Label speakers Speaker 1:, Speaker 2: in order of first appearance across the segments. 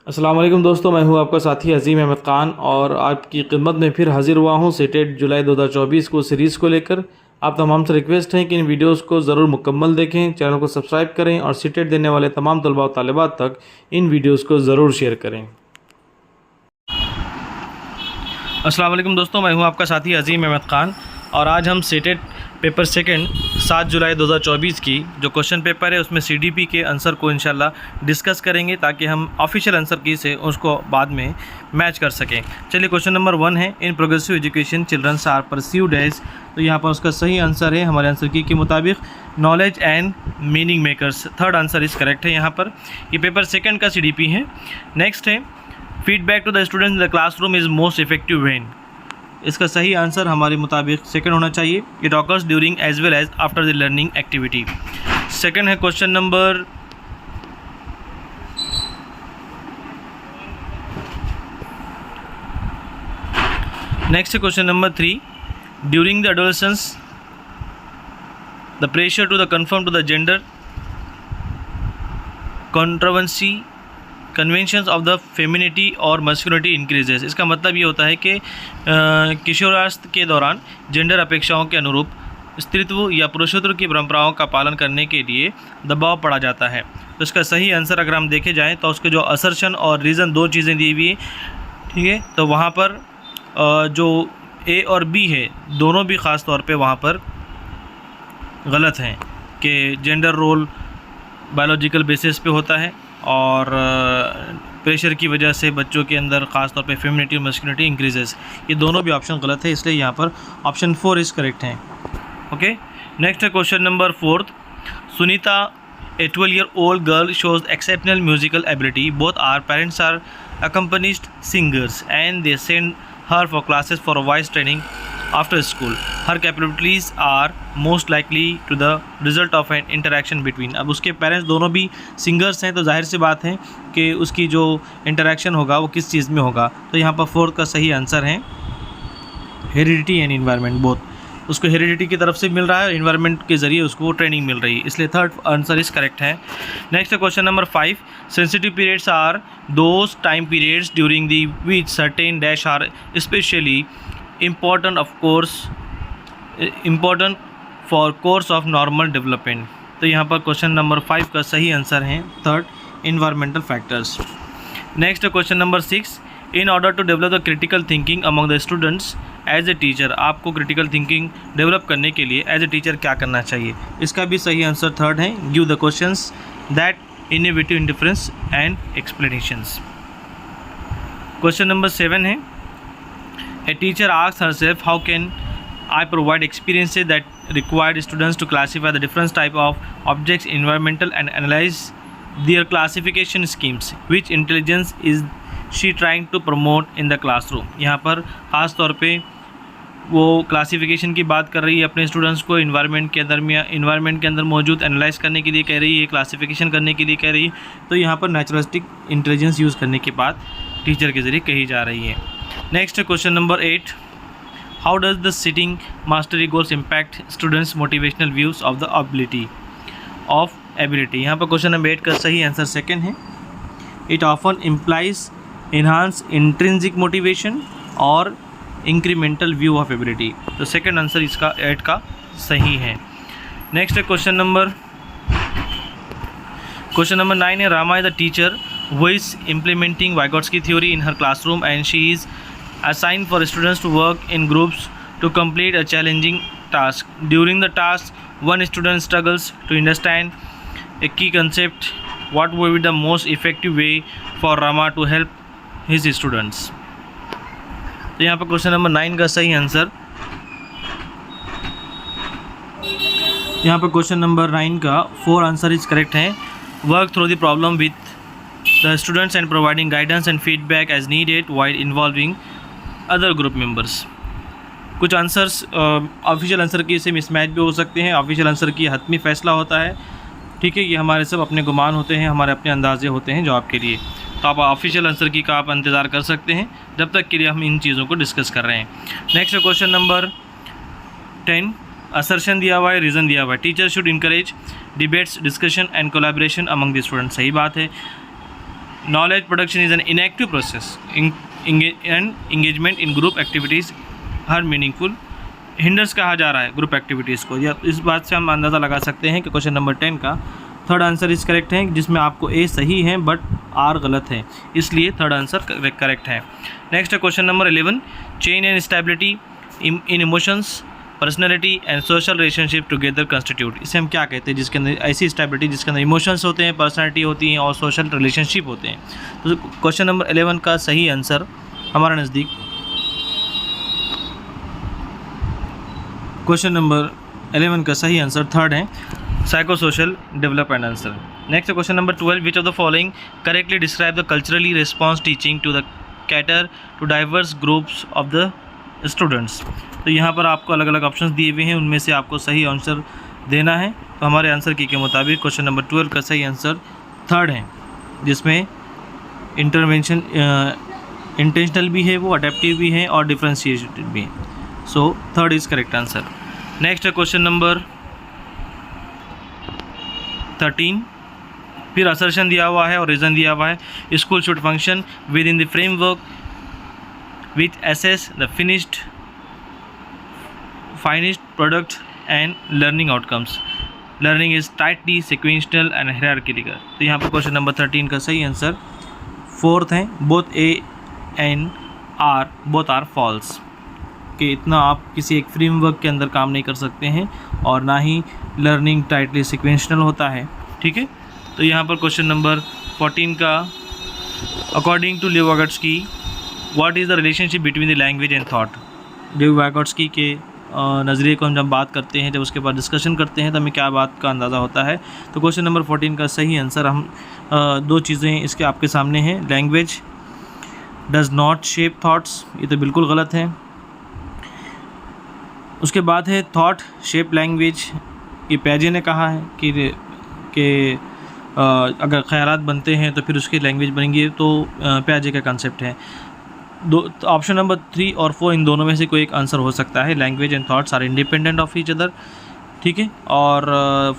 Speaker 1: अस्सलाम वालेकुम दोस्तों, मैं हूं आपका साथी अजीम अहमद ख़ान और आपकी खिदमत में फिर हाजिर हुआ हूं सीटेट जुलाई 2024 को सीरीज़ को लेकर। आप तमाम से रिक्वेस्ट है कि इन वीडियोस को ज़रूर मुकम्मल देखें, चैनल को सब्सक्राइब करें और सीटेट देने वाले तमाम तलबा और तालिबात तक इन वीडियोस को ज़रूर शेयर करें। अस्सलाम वालेकुम दोस्तों, मैं हूं आपका साथी अजीम अहमद ख़ान और आज हम सीटेट पेपर सेकंड 7 जुलाई 2024 की जो क्वेश्चन पेपर है उसमें सीडीपी के आंसर को इंशाल्लाह डिस्कस करेंगे ताकि हम ऑफिशियल आंसर की से उसको बाद में मैच कर सकें। चलिए, क्वेश्चन नंबर 1 है, in progressive education childrens are pursued as. तो यहाँ पर उसका सही आंसर है हमारे आंसर की के मुताबिक knowledge and meaning makers. Third answer is correct है। यहाँ पर ये पेपर सेकेंड का सीडीपी है। नेक्स्ट है, feedback to the students in the classroom is most effective when. इसका सही आंसर हमारे मुताबिक सेकंड होना चाहिए। It occurs during as well as after the learning activity. Second है क्वेश्चन नंबर नेक्स्ट है question number 3, during the adolescence the pressure to the conform to the gender controversy conventions of the femininity और masculinity increases. इसका मतलब ये होता है कि किशोरावस्था के दौरान जेंडर अपेक्षाओं के अनुरूप स्त्रीत्व या पुरुषत्व की परंपराओं का पालन करने के लिए दबाव पड़ा जाता है। तो इसका सही आंसर अगर हम देखे जाएं तो उसके जो असर्शन और रीज़न दो चीज़ें दी हुई है, ठीक है, तो वहाँ पर जो ए और बी है दोनों भी ख़ास तौर पे वहाँ पर गलत हैं कि जेंडर रोल बायोलॉजिकल बेसिस पे होता है और प्रेशर की वजह से बच्चों के अंदर ख़ास तौर पे फेमिनिटी और मस्कुलिनिटी इंक्रीजेस। ये दोनों भी ऑप्शन गलत है, इसलिए यहाँ पर ऑप्शन 4 इज़ करेक्ट हैं। ओके, नेक्स्ट है question number 4, Sunita a 12-year-old girl shows exceptional musical ability. Both are parents are accomplished singers and they send her for classes for voice training after school. Her capabilities are most likely to the result of an interaction between। अब उसके parents दोनों भी singers हैं तो जाहिर सी बात है कि उसकी जो इंटरेक्शन होगा वो किस चीज़ में होगा। तो यहाँ पर 4 का सही आंसर है हेरिडिटी एंड इन्वायरमेंट बोथ। उसको हेरिडिटी की तरफ से मिल रहा है और इन्वायरमेंट के ज़रिए उसको ट्रेनिंग मिल रही है, इसलिए थर्ड आंसर इस करेक्ट है। Next question number 5, sensitive periods are those time periods during the which certain dash are specially important for course of normal development. तो यहाँ पर क्वेश्चन नंबर 5 का सही आंसर है third, environmental factors. Next question number 6, in order to develop the critical thinking among the students as a teacher. आपको critical thinking develop करने के लिए एज ए टीचर क्या करना चाहिए? इसका भी सही आंसर थर्ड है, give the questions that innovative indifference and explanations. Question number 7 है, a teacher asks herself, how can I provide experiences that required students to classify the different type of objects environmental and analyze their classification schemes? Which intelligence is she trying to promote in the classroom? यहाँ पर ख़ास तौर पे वो classification की बात कर रही है अपने स्टूडेंट्स को इन्वायरमेंट के अंदर मौजूद एनालाइज करने के लिए कह रही है, क्लासिफिकेशन करने के लिए कह रही है। तो यहाँ पर नेचुरलिस्टिक इंटेलिजेंस यूज़ करने की बात टीचर के ज़रिए कही जा रही है। Next question number 8, how does the sitting mastery goals impact students motivational views of the ability. यहाँ पर क्वेश्चन नंबर 8 का सही आंसर सेकंड है, it often implies enhance intrinsic motivation और इंक्रीमेंटल व्यू ऑफ एबिलिटी। तो सेकंड आंसर इसका 8 का सही है। नेक्स्ट क्वेश्चन नंबर 9 है, Rama is the teacher who is implementing Vygotsky theory in her classroom and she is assigned for students to work in groups to complete a challenging task. During the task, one student struggles to understand a key concept. What would be the most effective way for Rama to help his students? तो यहाँ पर question number 9 का सही answer, यहाँ पर question number 9 का 4 answer is correct है, work through the problem with the students and providing guidance and feedback as needed while involving other group members। कुछ आंसर्स ऑफिशियल आंसर की से मिसमैच भी हो सकते हैं, ऑफिशियल आंसर की हतमी फ़ैसला होता है, ठीक है, ये हमारे सब अपने गुमान होते हैं, हमारे अपने अंदाजे होते हैं जवाब के लिए। तो आप ऑफिशियल आंसर की का आप इंतज़ार कर सकते हैं जब तक के लिए हम इन चीज़ों को डिस्कस कर रहे हैं। नेक्स्ट क्वेश्चन नंबर 10, असर्शन दिया हुआ है, रीज़न दिया हुआ है, teacher should encourage debates discussion and collaboration among the student. सही बात है, knowledge production is an inactive process and engagement in group activities her meaningful. Hinders कहा जा रहा है ग्रुप एक्टिविटीज़ को। या इस बात से हम अंदाज़ा लगा सकते हैं कि क्वेश्चन नंबर 10 का थर्ड आंसर इस करेक्ट है, जिसमें आपको ए सही है बट आर गलत है, इसलिए थर्ड आंसर करेक्ट है। नेक्स्ट है question number 11, change and stability in emotions, personality and social relationship together constitute. इसे हम क्या कहते हैं, जिसके अंदर ऐसी स्टेबिलिटी जिसके अंदर इमोशंस होते हैं, पर्सनैलिटी होती हैं और सोशल रिलेशनशिप होते हैं। तो क्वेश्चन नंबर 11 का सही आंसर हमारा नज़दीक क्वेश्चन नंबर 11 का सही आंसर थर्ड है, psycho social development answer. Next question number 12, which of the following correctly describe the culturally response teaching to the cater to diverse groups of the students. तो यहाँ पर आपको अलग अलग ऑप्शंस दिए हुए हैं, उनमें से आपको सही आंसर देना है। तो हमारे आंसर की के मुताबिक क्वेश्चन नंबर 12 का सही आंसर थर्ड है, जिसमें इंटरवेंशन इंटेंशनल भी है, वो अडेप्टिव भी है और डिफ्रेंशिएटेड भी है। So third is correct answer. Next है क्वेश्चन नंबर 13, फिर असर्शन दिया हुआ है और रीज़न दिया हुआ है। School should function within the framework which assess the finished product and learning outcomes. Learning is tightly sequential and hierarchical. तो यहाँ पर क्वेश्चन नंबर 13 का सही आंसर फोर्थ है, both A and R both are false, कि इतना आप किसी एक फ्रेमवर्क के अंदर काम नहीं कर सकते हैं और ना ही लर्निंग टाइटली सिक्वेंशनल होता है। ठीक है, तो यहाँ पर क्वेश्चन नंबर 14 का according to Leo Vygotsky what is the relationship between the language and thought. Leo Vygotsky के नज़रिए को हम जब बात करते हैं, जब उसके बाद डिस्कशन करते हैं, तो हमें क्या बात का अंदाज़ा होता है। तो क्वेश्चन नंबर 14 का सही आंसर हम दो चीज़ें इसके आपके सामने हैं। Language does not shape thoughts, ये तो बिल्कुल गलत है। उसके बाद है थॉट शेप लैंग्वेज, ये प्याजे ने कहा है कि अगर ख्यालात बनते हैं तो फिर उसकी लैंग्वेज बनेंगी, तो प्याजे का कंसेप्ट है। दो ऑप्शन नंबर 3 और 4 इन दोनों में से कोई एक आंसर हो सकता है। Language and thoughts are independent of each other. ठीक है, और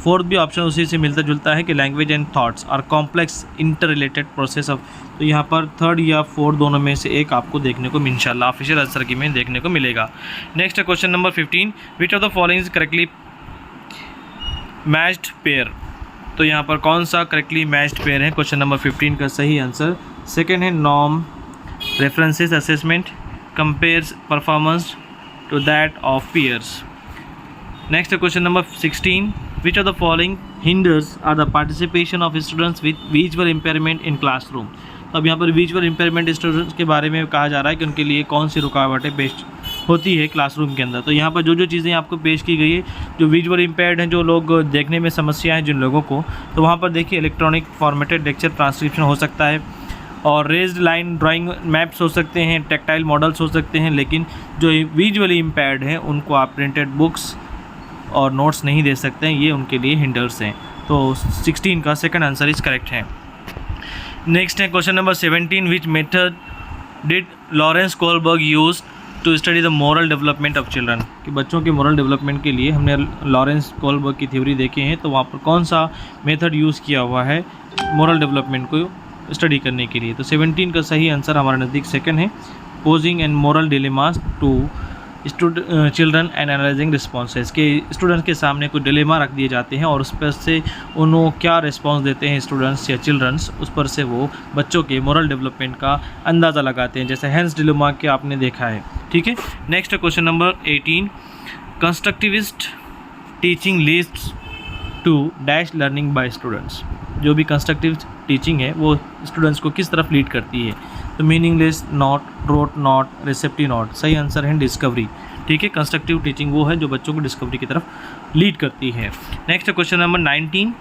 Speaker 1: फोर्थ भी ऑप्शन उसी से मिलता जुलता है कि language and thoughts are complex inter related process of. तो यहाँ पर थर्ड या फोर्थ दोनों में से एक आपको देखने को इंशाल्लाह ऑफिशियल आंसर की में देखने को मिलेगा। नेक्स्ट है question number 15, which of the following is correctly matched pair. तो यहाँ पर कौन सा करेक्टली मैच्ड पेयर है, क्वेश्चन नंबर 15 का सही आंसर सेकेंड है, norm references assessment compares performance to that of peers. Next question number 16, which of the following hinders are the participation of students with visual impairment in classroom। तो अब यहाँ पर visual impairment students के बारे में कहा जा रहा है कि उनके लिए कौन सी रुकावटें पेश होती है क्लासरूम के अंदर। तो यहाँ पर जो जो चीज़ें आपको पेश की गई है, जो विजुअल इम्पेयर्ड हैं, जो लोग देखने में समस्या है जिन लोगों को, तो वहाँ पर देखिए इलेक्ट्रॉनिक फॉर्मेटेड लेक्चर ट्रांसक्रिप्शन हो सकता है और रेज्ड लाइन ड्राइंग मैप्स हो सकते हैं, टेक्टाइल मॉडल्स हो सकते हैं, लेकिन जो विजुअली इम्पेयर्ड हैं उनको आप प्रिंटेड बुक्स और नोट्स नहीं दे सकते हैं, ये उनके लिए हिंडर्स हैं। तो 16 का सेकंड आंसर इज करेक्ट है। नेक्स्ट है question number 17, which method did Lawrence Kohlberg use to study the moral development of children. कि बच्चों के मोरल डेवलपमेंट के लिए हमने लॉरेंस कोलबर्ग की थ्योरी देखे हैं, तो वहाँ पर कौन सा मेथड यूज़ किया हुआ है मोरल डेवलपमेंट को स्टडी करने के लिए। तो 17 का सही आंसर हमारे नज़दीक सेकंड है, posing and moral dilemmas to children and analysing responses. के स्टूडेंट्स के सामने कुछ डिलेमा रख दिए जाते हैं और उस पर से उन्होंने क्या रिस्पॉन्स देते हैं स्टूडेंट्स या चिल्ड्रंस, उस पर से वो बच्चों के मोरल डेवलपमेंट का अंदाज़ा लगाते हैं, जैसे हेंस डिलेमा के आपने देखा है। ठीक है, next question number 18, constructivist teaching leads to dash learning by students. जो भी कंस्ट्रक्टिव टीचिंग है वो स्टूडेंट्स को किस तरफ लीड करती है, तो meaningless not, rote not, receptive not. सही आंसर है डिस्कवरी। ठीक है, कंस्ट्रक्टिव टीचिंग वो है जो बच्चों को डिस्कवरी की तरफ लीड करती है। Next question number 19,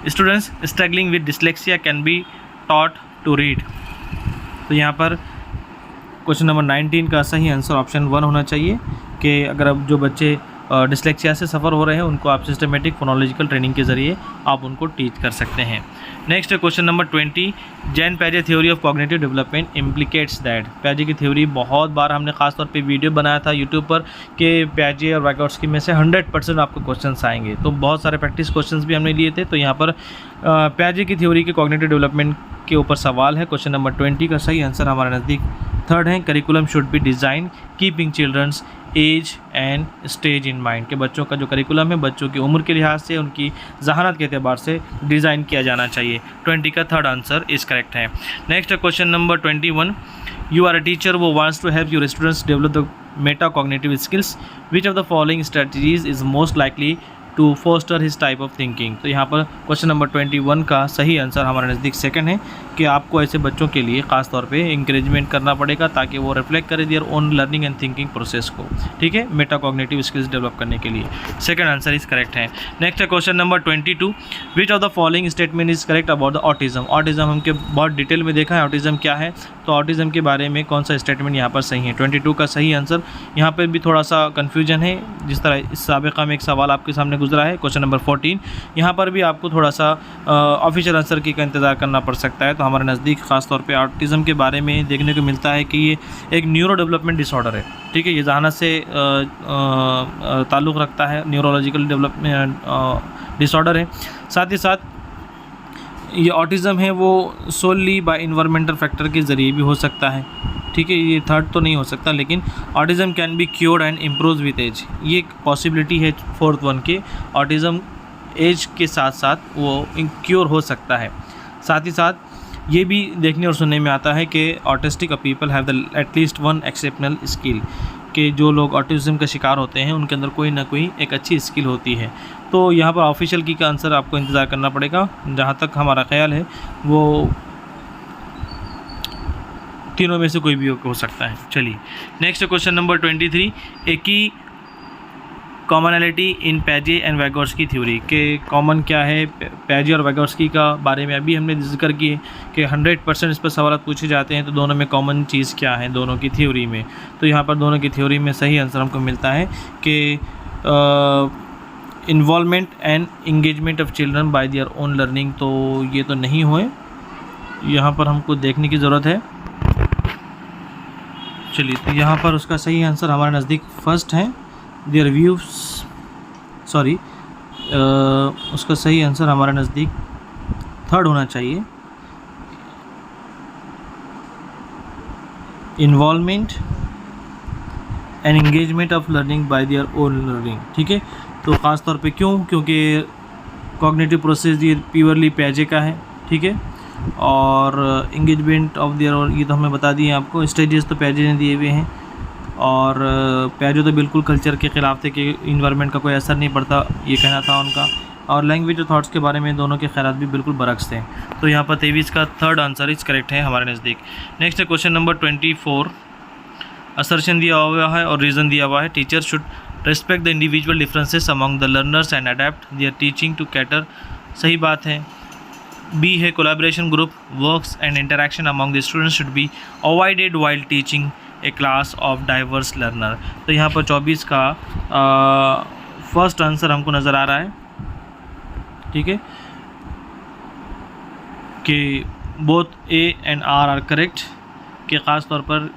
Speaker 1: students struggling with dyslexia can be taught to read. तो यहाँ पर क्वेश्चन नंबर 19 का सही आंसर ऑप्शन 1 होना चाहिए कि अगर अब जो बच्चे डिसलेक्सिया से सफ़र हो रहे हैं उनको आप सिस्टमेटिक फोनोलॉजिकल ट्रेनिंग के ज़रिए आप उनको टीच कर सकते हैं। नेक्स्ट क्वेश्चन नंबर 20, जैन पैजे theory of cognitive development implicates that. पैजे की थ्योरी बहुत बार हमने खासतौर पे वीडियो बनाया था यूट्यूब पर कि पैजे और वागोट्स्की में से 100% आपको क्वेश्चंस आएंगे, तो बहुत सारे प्रैक्टिस क्वेश्चंस भी हमने लिए थे। तो यहाँ पर प्याजे की थ्योरी के कॉग्निटिव डेवलपमेंट के ऊपर सवाल है। क्वेश्चन नंबर 20 का सही आंसर हमारे नज़दीक थर्ड है, curriculum should be design keeping children's age and stage in mind, के बच्चों का जो करिकुलम है बच्चों की उम्र के लिहाज से, उनकी जहानत के अतबार से डिज़ाइन किया जाना चाहिए। 20 का थर्ड आंसर इस करेक्ट है। Next question number 21, you are a teacher who wants to help your students develop the meta cognitive skills, which of the following strategies is most likely to foster his type of thinking. तो यहाँ पर question number 21 का सही answer हमारे नज़दीक second है कि आपको ऐसे बच्चों के लिए ख़ास तौर पे इंकरेजमेंट करना पड़ेगा ताकि वो रिफ्लेक्ट करें their own learning and thinking process को, ठीक है, मेटा कॉग्निटिव स्किल्स डेवलप करने के लिए। सेकंड आंसर इज करेक्ट है। Next question number 22, which of the following statement is correct about the autism. Autism हमके बहुत डिटेल में देखा है ऑटिज्म क्या है, तो ऑटिज्म के बारे में कौन सा स्टेटमेंट यहाँ पर सही है। 22 का सही आंसर, यहाँ पर भी थोड़ा सा कन्फ्यूजन है, जिस तरह इस साबिक़ा में एक सवाल आपके सामने गुजरा है क्वेश्चन नंबर 14, यहाँ पर भी आपको थोड़ा सा ऑफिशियल आंसर की का इंतज़ार करना पड़ सकता है। तो हमारे नज़दीक ख़ास तौर पे ऑटिज़म के बारे में देखने को मिलता है कि ये एक न्यूरो डेवलपमेंट डिसऑर्डर है, ठीक है, ये जहानत से ताल्लुक़ रखता है, न्यूरोलॉजिकल डेवलपमेंट डिसऑर्डर है। साथ ही साथ ये ऑटिज़म है वो सोली बाय इन्वायरमेंटल फैक्टर के ज़रिए भी हो सकता है, ठीक है, ये थर्ड तो नहीं हो सकता, लेकिन autism can be cured and improve with age, ये एक पॉसिबिलिटी है फोर्थ वन के, ऑटिज़म एज के साथ साथ वो क्योर हो सकता है। साथ ही साथ ये भी देखने और सुनने में आता है कि autistic people have the at least one exceptional skill, कि जो लोग ऑटिज़म का शिकार होते हैं उनके अंदर कोई ना कोई एक अच्छी स्किल होती है। तो यहाँ पर ऑफिशियल की का आंसर आपको इंतज़ार करना पड़ेगा, जहाँ तक हमारा ख्याल है वो तीनों में से कोई भी हो सकता है। चलिए नेक्स्ट क्वेश्चन नंबर 23, एक ही कॉमनैलिटी इन पैजे एंड वैगोर्स्की थ्योरी, के कॉमन क्या है पैजे और वैगोर्स्की का बारे में अभी हमने जिक्र किए कि 100% इस पर सवाल पूछे जाते हैं, तो दोनों में कॉमन चीज़ क्या है दोनों की थ्योरी में। तो यहाँ पर दोनों की थ्योरी में सही आंसर हमको मिलता है कि involvement and engagement of children bye their own learning, तो ये तो नहीं हुए, यहाँ पर हमको देखने की ज़रूरत है। चलिए तो यहाँ पर उसका सही आंसर हमारे नज़दीक फर्स्ट है, देयर व्यूज सॉरी उसका सही आंसर हमारे नज़दीक थर्ड होना चाहिए, involvement and engagement of learning by their own learning, ठीक है। तो ख़ास तौर पे क्यों, क्योंकि कॉग्निटिव प्रोसेस ये प्योरली पैजे का है, ठीक है, और इंगेजमेंट ऑफ देयर, और ये तो हमें बता दिए आपको, स्टेजेस तो पैजे ने दिए हुए हैं, और पैजे तो बिल्कुल कल्चर के ख़िलाफ़ थे कि इन्वायरमेंट का कोई असर नहीं पड़ता, ये कहना था उनका, और लैंग्वेज और थॉट्स के बारे में दोनों के ख़यालात भी बिल्कुल बरक्स थे। तो यहाँ पर 23 का थर्ड आंसर इज करेक्ट है हमारे नज़दीक। नेक्स्ट क्वेश्चन नंबर 24, असर्शन दिया हुआ है और रीज़न दिया हुआ है, teacher should respect the individual differences among the learners and adapt their teaching to cater, सही बात है। बी है collaboration group works and interaction among the students should be avoided while teaching a class of diverse learner. तो यहाँ पर 24 का first answer हमको नज़र आ रहा है, ठीक है, कि both A and R correct, कि ख़ास तौर पर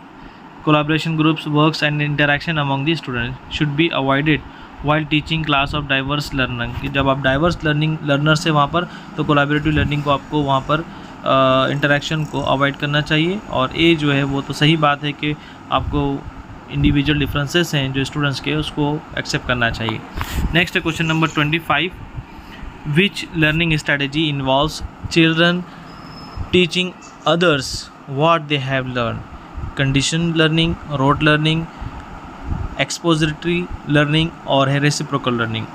Speaker 1: collaboration groups works and interaction among the student should be avoided while teaching class of diverse learning, कि जब आप डाइवर्स लर्नर से वहाँ पर, तो कोलैबोरेटिव लर्निंग को आपको वहाँ पर इंटरेक्शन को अवॉइड करना चाहिए। और ए जो है वो तो सही बात है कि आपको इंडिविजुअल डिफरेंसेस हैं जो स्टूडेंट्स के, उसको एक्सेप्ट करना चाहिए। Next question number 25, which learning strategy involves children teaching others what they have learn, condition learning, rote learning, expository learning और है रेसिप्रोकल लर्निंग।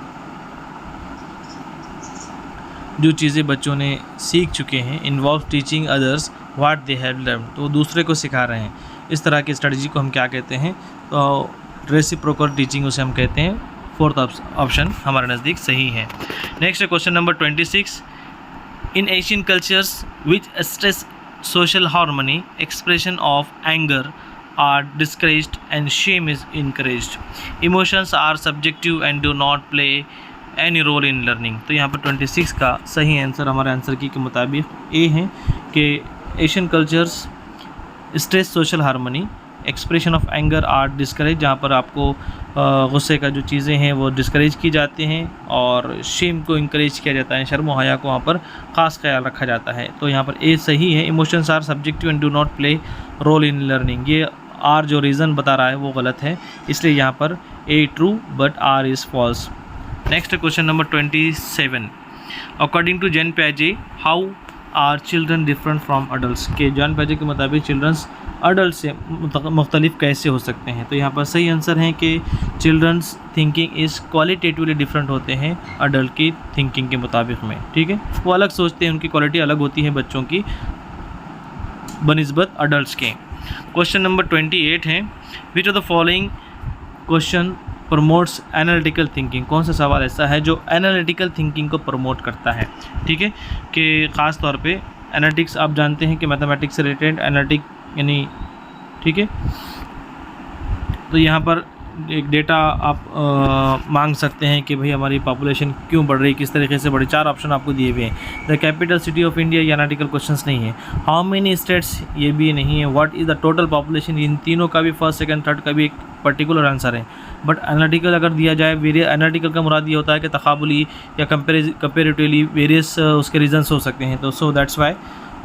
Speaker 1: जो चीज़ें बच्चों ने सीख चुके हैं, involve teaching others what they have learn, तो दूसरे को सिखा रहे हैं, इस तरह की स्ट्रेटजी को हम क्या कहते हैं, तो रेसिप्रोकल टीचिंग उसे हम कहते हैं। फोर्थ ऑप्शन हमारे नज़दीक सही है। Next question number 26, in Asian cultures which stress social harmony expression of anger are discouraged and shame is encouraged. Emotions are subjective and do not play any role in learning. तो यहाँ पर 26 का सही answer हमारे answer की के मुताबिक A है कि Asian cultures stress social harmony expression of anger are discourage, जहाँ पर आपको गुस्से का जो चीज़ें हैं वो डिस्करेज की जाती हैं, और शेम को इंकरेज किया जाता है, शर्म हया को वहाँ पर ख़ास ख्याल रखा जाता है। तो यहाँ पर ए सही है। Emotions are subjective and do not play role in learning, ये आर जो रीज़न बता रहा है वो गलत है, इसलिए यहाँ पर A true but R is false. Next question number 27, according to Jean पियाजे how are children different from adult, के जैन पियाजे के मुताबिक चिल्ड्रंस अडल्ट से मुख्तलिफ कैसे हो सकते हैं। तो यहाँ पर सही आंसर है कि children's thinking is qualitatively different होते हैं अडल्ट की थिंकिंग के मुताबिक में, ठीक है। वो अलग सोचते हैं, उनकी क्वालिटी अलग होती है बच्चों की बनिस्बत अडल्ट के। क्वेश्चन नंबर 28 है, विच of the following question promotes analytical thinking, कौन सा सवाल ऐसा है जो एनालिटिकल थिंकिंग को प्रमोट करता है, ठीक है। कि ख़ास तौर पे एनालिटिक्स आप जानते हैं कि मैथमेटिक्स से रिलेटेड एनालिटिक यानी, ठीक है। तो यहाँ पर एक डेटा आप मांग सकते हैं कि भाई हमारी पॉपुलेशन क्यों बढ़ रही, किस तरीके से बढ़ी। 4 ऑप्शन आपको दिए हुए हैं। The capital city of India, ये एनालिटिकल क्वेश्चंस नहीं है। हाउ मेनी स्टेट्स, ये भी नहीं है। What is the total population, इन तीनों का भी फर्स्ट सेकंड थर्ड का भी एक पर्टिकुलर आंसर है। बट एनालिटिकल अगर दिया जाए, एनालिटिकल का मुराद ये होता है कि तकाबुली या कंपेरेटिवली वेरियस उसके रीजन्स हो सकते हैं। तो so that's why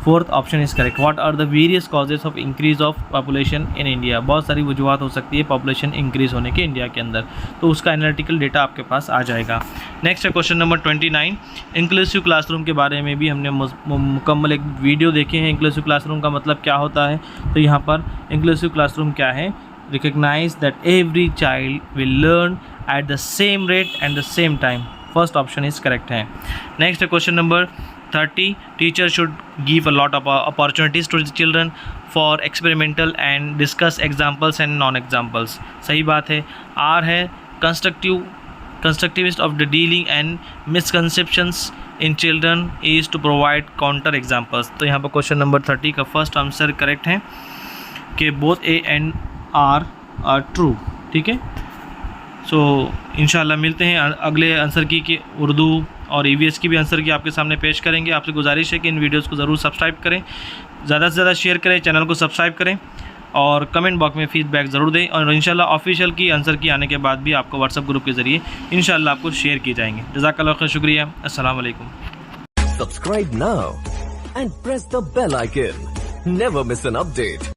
Speaker 1: fourth option is correct. What are the various causes of increase of population in India, बहुत सारी वजूहत हो सकती है पॉपुलेशन इंक्रीज़ होने के इंडिया के अंदर, तो उसका एनालिटिकल डेटा आपके पास आ जाएगा। नेक्स्ट है क्वेश्चन नंबर 29, इंक्लूसिव क्लासरूम के बारे में भी हमने मुकम्मल एक वीडियो देखे हैं। इंक्लूसिव क्लासरूम का मतलब क्या होता है, तो यहाँ पर इंक्लूसिव क्लासरूम क्या है, recognise that every child will learn at the same rate and the same time, first option is correct है। नेक्स्ट है question number 30, teacher should give a lot of opportunities to the children for experimental and discuss examples and non examples, सही बात है। R है constructivist of the dealing and misconceptions in children is to provide counter examples. तो यहाँ पर question number 30 का first answer correct है कि both A and R true, ठीक है। सो इंशाल्लाह मिलते हैं अगले आंसर की कि उर्दू और EVS की भी आंसर की आपके सामने पेश करेंगे। आपसे गुजारिश है कि इन वीडियोस को ज़रूर सब्सक्राइब करें, ज़्यादा से ज़्यादा शेयर करें, चैनल को सब्सक्राइब करें और कमेंट बॉक्स में फीडबैक ज़रूर दें। और इंशाल्लाह ऑफिशियल की आंसर की आने के बाद भी आपको व्हाट्सएप ग्रुप के ज़रिए इंशाल्लाह आपको शेयर किए जाएंगे। जज़ाकल्लाह खैर, शुक्रिया, अस्सलाम वालेकुम।
Speaker 2: Subscribe now and press the bell icon. Never miss an update.